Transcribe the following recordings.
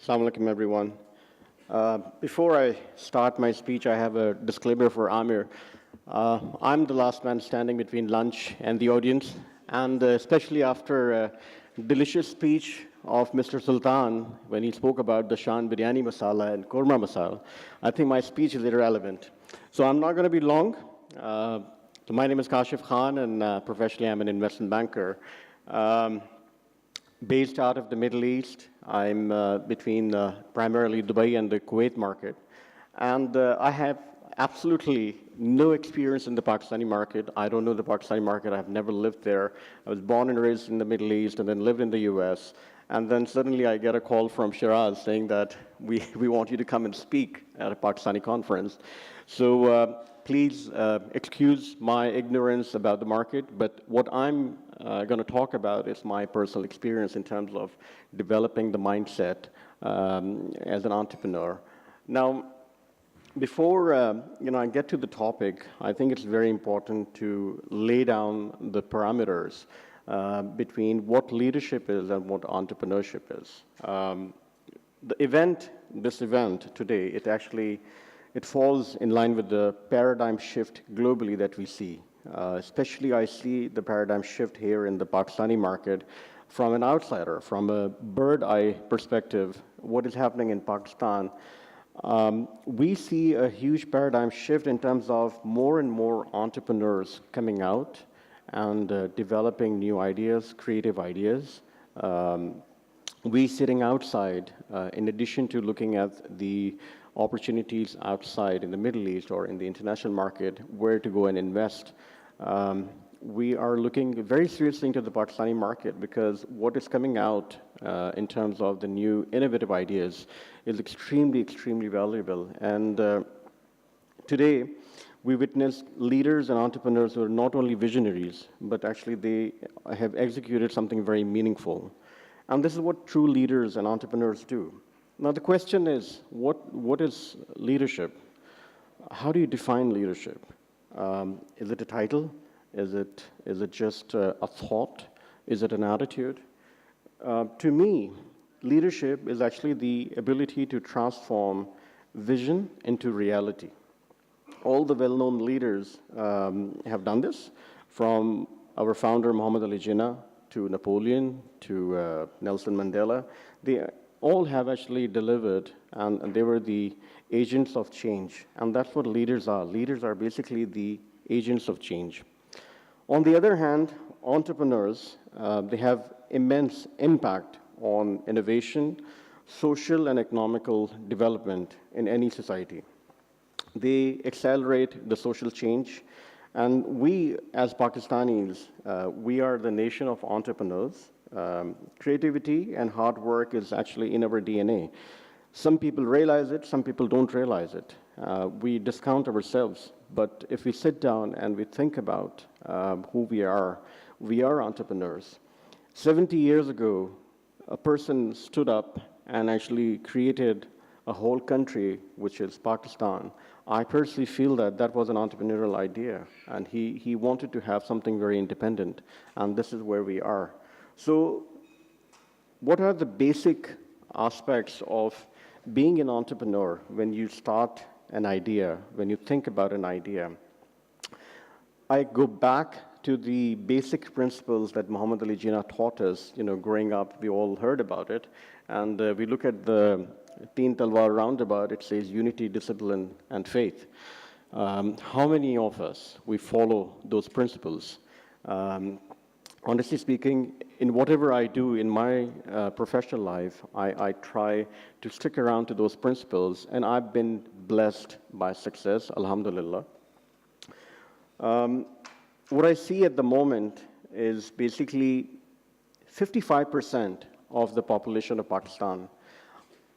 Assalamu alaikum, everyone. Before I start my speech, I have a disclaimer for Amir. I'm the last man standing between lunch and the audience, and especially after a delicious speech of Mr. Sultan when he spoke about the Shan Biryani Masala and Korma Masala, I think my speech is irrelevant. So I'm not going to be long. So my name is Kashif Khan, and professionally I'm an investment banker. Based out of the Middle East, I'm between primarily Dubai and the Kuwait market. And I have absolutely no experience in the Pakistani market. I don't know the Pakistani market. I've never lived there. I was born and raised in the Middle East and then lived in the US. And then suddenly I get a call from Shiraz saying that we want you to come and speak at a Pakistani conference. So please excuse my ignorance about the market, but what I'm going to talk about is my personal experience in terms of developing the mindset as an entrepreneur. Now, before I get to the topic, I think it's very important to lay down the parameters between what leadership is and what entrepreneurship is. This event today, it falls in line with the paradigm shift globally that we see. Especially I see the paradigm shift here in the Pakistani market from an outsider, from a bird eye perspective, what is happening in Pakistan. We see a huge paradigm shift in terms of more and more entrepreneurs coming out and developing new ideas, creative ideas. We sitting outside, in addition to looking at the opportunities outside in the Middle East or in the international market, where to go and invest. We are looking very seriously into the Pakistani market because what is coming out in terms of the new innovative ideas is extremely, extremely valuable. And today, we witness leaders and entrepreneurs who are not only visionaries, but actually they have executed something very meaningful. And this is what true leaders and entrepreneurs do. Now, the question is, what is leadership? How do you define leadership? Is it a title? Is it just a thought? Is it an attitude? To me, leadership is actually the ability to transform vision into reality. All the well-known leaders have done this, from our founder, Muhammad Ali Jinnah, to Napoleon, to Nelson Mandela. They all have actually delivered, and they were the agents of change. And that's what leaders are. Leaders are basically the agents of change. On the other hand, entrepreneurs, they have immense impact on innovation, social and economical development in any society. They accelerate the social change. And we, as Pakistanis, we are the nation of entrepreneurs. Creativity and hard work is actually in our DNA. Some people realize it, some people don't realize it. We discount ourselves, but if we sit down and we think about who we are entrepreneurs. 70 years ago, a person stood up and actually created a whole country, which is Pakistan. I personally feel that that was an entrepreneurial idea, and he wanted to have something very independent, and this is where we are. So what are the basic aspects of being an entrepreneur when you start an idea, when you think about an idea? I go back to the basic principles that Muhammad Ali Jinnah taught us. Growing up, we all heard about it. And we look at the Teen Talwar roundabout, it says unity, discipline, and faith. How many of us, we follow those principles? Honestly speaking, in whatever I do in my professional life, I try to stick around to those principles, and I've been blessed by success, alhamdulillah. What I see at the moment is basically 55% of the population of Pakistan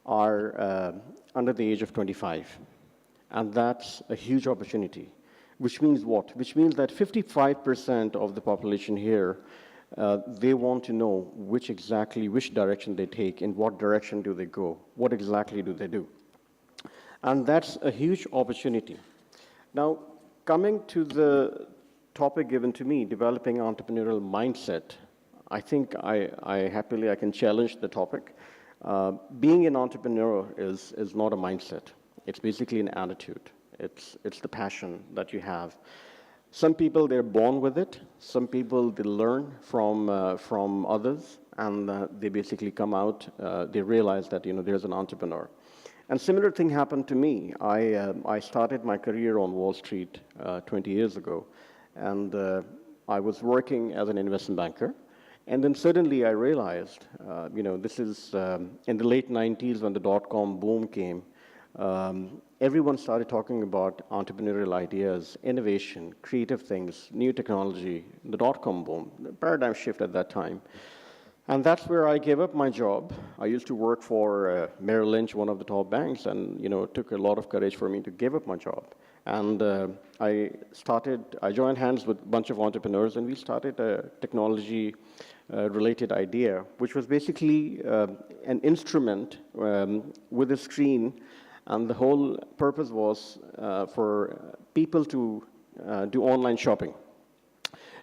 are under the age of 25. And that's a huge opportunity. Which means what? Which means that 55% of the population here, they want to know which direction they take, in what direction do they go, what exactly do they do. And that's a huge opportunity. Now, coming to the topic given to me, developing entrepreneurial mindset, I think I can challenge the topic. Being an entrepreneur is not a mindset. It's basically an attitude. It's the passion that you have. Some people, they're born with it. Some people, they learn from others, and they basically come out, they realize that, there's an entrepreneur. And similar thing happened to me. I started my career on Wall Street 20 years ago, and I was working as an investment banker. And then suddenly I realized, this is in the late 90s when the dot-com boom came. Everyone started talking about entrepreneurial ideas, innovation, creative things, new technology, the dot-com boom, the paradigm shift at that time. And that's where I gave up my job. I used to work for Merrill Lynch, one of the top banks, and it took a lot of courage for me to give up my job. And I joined hands with a bunch of entrepreneurs, and we started a technology-related idea, which was basically an instrument with a screen. And the whole purpose was for people to do online shopping.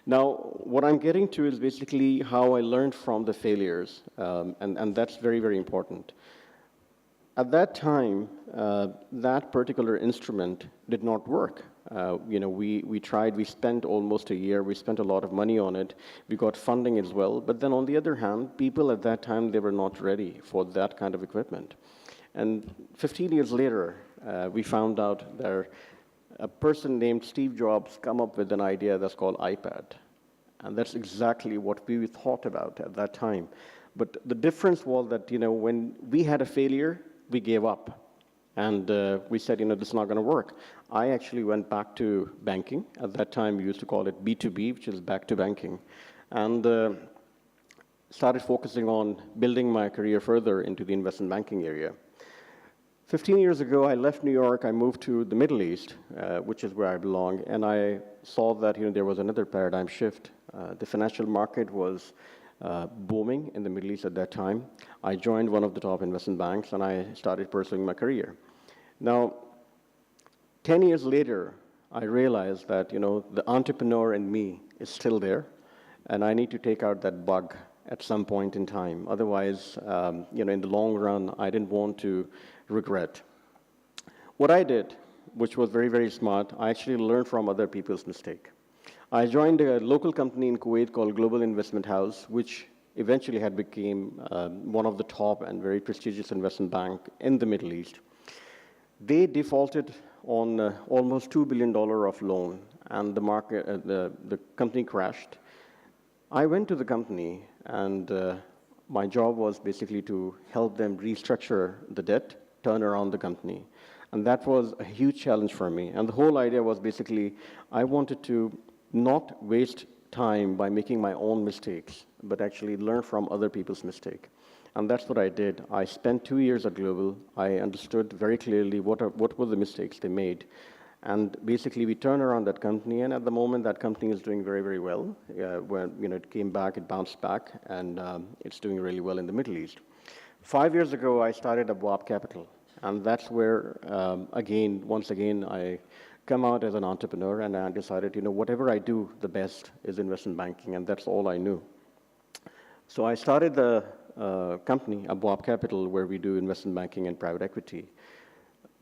Now, what I'm getting to is basically how I learned from the failures, and that's very, very important. At that time, that particular instrument did not work. We tried, we spent almost a year, we spent a lot of money on it, we got funding as well, but then on the other hand, people at that time, they were not ready for that kind of equipment. And 15 years later, we found out that a person named Steve Jobs come up with an idea that's called iPad. And that's exactly what we thought about at that time. But the difference was that, when we had a failure, we gave up. And we said, this is not going to work. I actually went back to banking. At that time, we used to call it B2B, which is back to banking. And started focusing on building my career further into the investment banking area. 15 years ago, I left New York. I moved to the Middle East, which is where I belong, and I saw that there was another paradigm shift. The financial market was booming in the Middle East at that time. I joined one of the top investment banks, and I started pursuing my career. Now, 10 years later, I realized that the entrepreneur in me is still there, and I need to take out that bug at some point in time. Otherwise, in the long run, I didn't want to regret. What I did, which was very, very smart, I actually learned from other people's mistake. I joined a local company in Kuwait called Global Investment House, which eventually had become one of the top and very prestigious investment bank in the Middle East. They defaulted on almost $2 billion of loan, and the company crashed. I went to the company, and my job was basically to help them restructure the debt, turn around the company. And that was a huge challenge for me. And the whole idea was basically, I wanted to not waste time by making my own mistakes, but actually learn from other people's mistake. And that's what I did. I spent 2 years at Global. I understood very clearly what were the mistakes they made. And basically, we turned around that company, and at the moment, that company is doing very, very well. When it came back, it bounced back, and it's doing really well in the Middle East. 5 years ago, I started Abwab Capital, and that's where, once again, I come out as an entrepreneur, and I decided, whatever I do, the best is investment banking, and that's all I knew. So I started the company, Abwab Capital, where we do investment banking and private equity.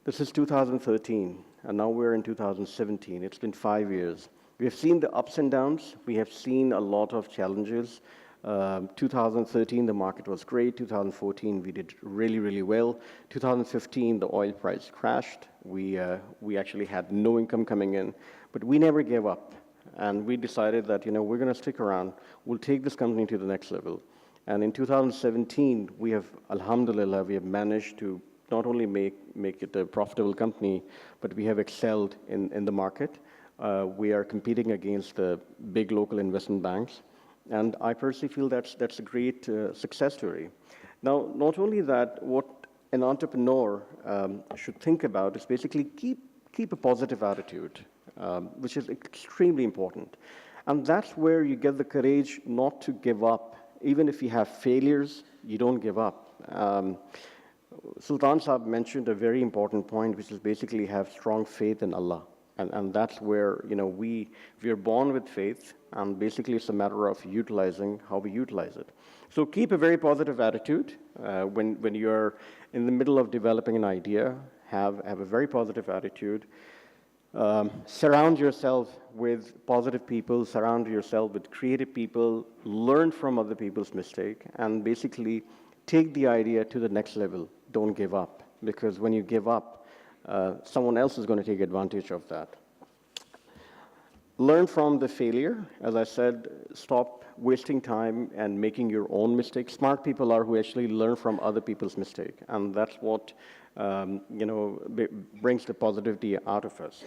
This is 2013, and now we're in 2017. It's been 5 years. We have seen the ups and downs. We have seen a lot of challenges. 2013, the market was great. 2014, we did really, really well. 2015, the oil price crashed. We actually had no income coming in, but we never gave up. And we decided that, we're going to stick around. We'll take this company to the next level. And in 2017, we have, alhamdulillah, we have managed to not only make it a profitable company, but we have excelled in the market. We are competing against the big local investment banks. And I personally feel that's a great success story. Now, not only that, what an entrepreneur should think about is basically keep a positive attitude, which is extremely important. And that's where you get the courage not to give up. Even if you have failures, you don't give up. Sultan Saab mentioned a very important point, which is basically have strong faith in Allah. And that's where, we are born with faith, and basically it's a matter of utilizing how we utilize it. So keep a very positive attitude when you're in the middle of developing an idea. Have a very positive attitude. Surround yourself with positive people, surround yourself with creative people, learn from other people's mistake, and basically take the idea to the next level. Don't give up, because when you give up, someone else is going to take advantage of that. Learn from the failure. As I said, stop wasting time and making your own mistakes. Smart people are who actually learn from other people's mistake, and that's what brings the positivity out of us.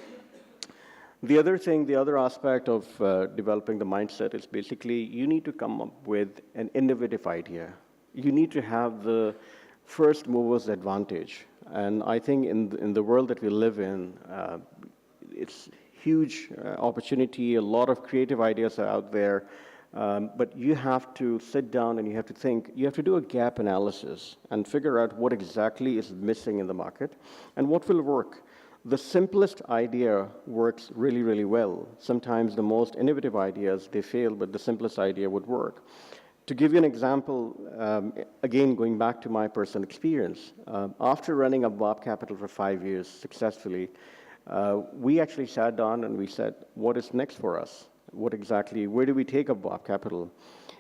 The other aspect of developing the mindset is basically you need to come up with an innovative idea. You need to have the first mover's advantage. And I think in the world that we live in, it's huge opportunity, a lot of creative ideas are out there, but you have to sit down and you have to think, you have to do a gap analysis and figure out what exactly is missing in the market and what will work. The simplest idea works really, really well. Sometimes the most innovative ideas, they fail, but the simplest idea would work. To give you an example, again, going back to my personal experience, after running Abwab Capital for 5 years successfully, we actually sat down and we said, what is next for us? Where do we take Abwab Capital?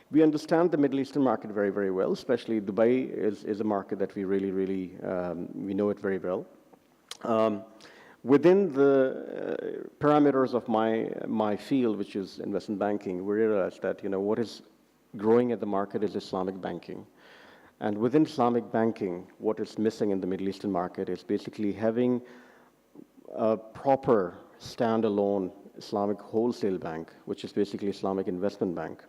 We understand the Middle Eastern market very, very well, especially Dubai is a market that we really, really, we know it very well. Within the parameters of my field, which is investment banking, we realized that what is growing at the market is Islamic banking. And within Islamic banking, what is missing in the Middle Eastern market is basically having a proper standalone Islamic wholesale bank, which is basically Islamic investment bank.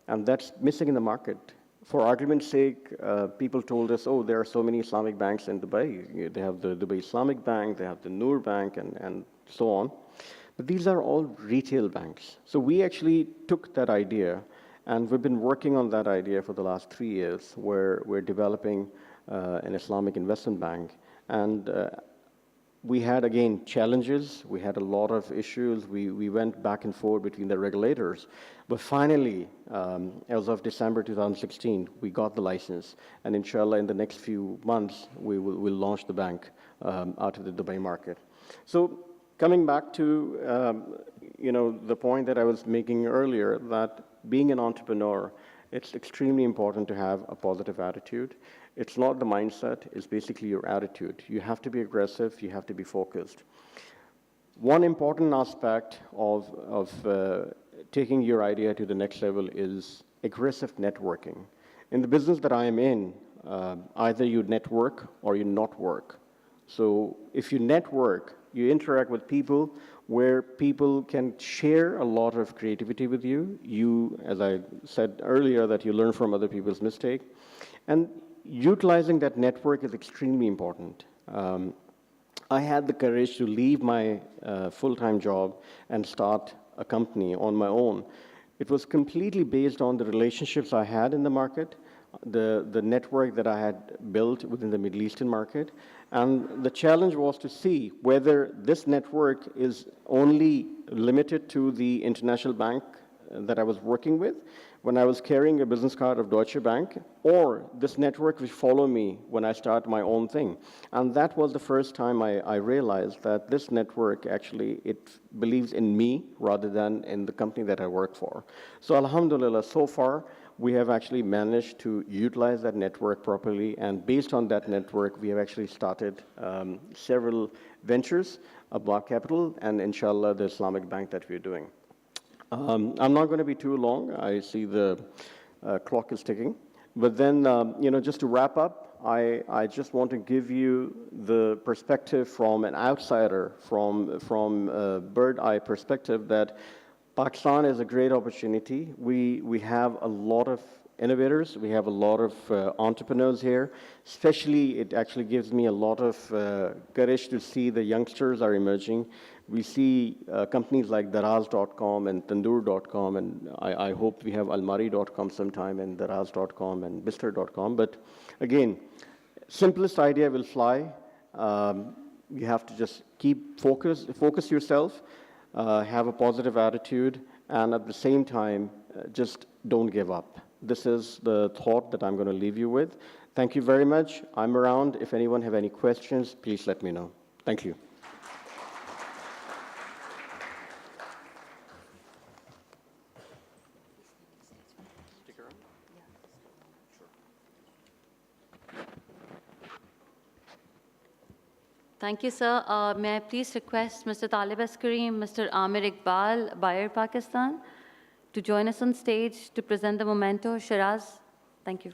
And that's missing in the market. For argument's sake, people told us, oh, there are so many Islamic banks in Dubai. They have the Dubai Islamic Bank, they have the Noor Bank, and so on. But these are all retail banks. So we actually took that idea, and we've been working on that idea for the last 3 years, where we're developing an Islamic investment bank. And we had, again, challenges. We had a lot of issues. We went back and forth between the regulators. But finally, as of December 2016, we got the license. And inshallah, in the next few months, we'll launch the bank out of the Dubai market. So coming back to the point that I was making earlier, that being an entrepreneur, it's extremely important to have a positive attitude. It's not the mindset, it's basically your attitude. You have to be aggressive, you have to be focused. One important aspect of taking your idea to the next level is aggressive networking. In the business that I am in, either you network or you not work. So if you network, you interact with people where people can share a lot of creativity with you. You, as I said earlier, that you learn from other people's mistakes. And utilizing that network is extremely important. I had the courage to leave my full-time job and start a company on my own. It was completely based on the relationships I had in the market, the network that I had built within the Middle Eastern market. And the challenge was to see whether this network is only limited to the international bank that I was working with when I was carrying a business card of Deutsche Bank, or this network will follow me when I start my own thing. And that was the first time I realized that this network actually, it believes in me rather than in the company that I work for. So alhamdulillah, so far, we have actually managed to utilize that network properly, and based on that network, we have actually started several ventures, Abwab Capital, and inshallah, the Islamic bank that we're doing. I'm not going to be too long. I see the clock is ticking. But then, just to wrap up, I just want to give you the perspective from an outsider, from a bird-eye perspective, that Pakistan is a great opportunity. We have a lot of innovators. We have a lot of entrepreneurs here. Especially, it actually gives me a lot of courage to see the youngsters are emerging. We see companies like Daraz.com and Tandoor.com, and I hope we have Almari.com sometime, and Daraz.com and Bister.com. But again, simplest idea will fly. you have to just keep focus yourself, have a positive attitude, and at the same time, just don't give up. This is the thought that I'm going to leave you with. Thank you very much. I'm around. If anyone have any questions, please let me know. Thank you. Thank you, sir. May I please request Mr. Talib Kareem, Mr. Amir Iqbal, Bayer, Pakistan, to join us on stage to present the memento. Shiraz, thank you.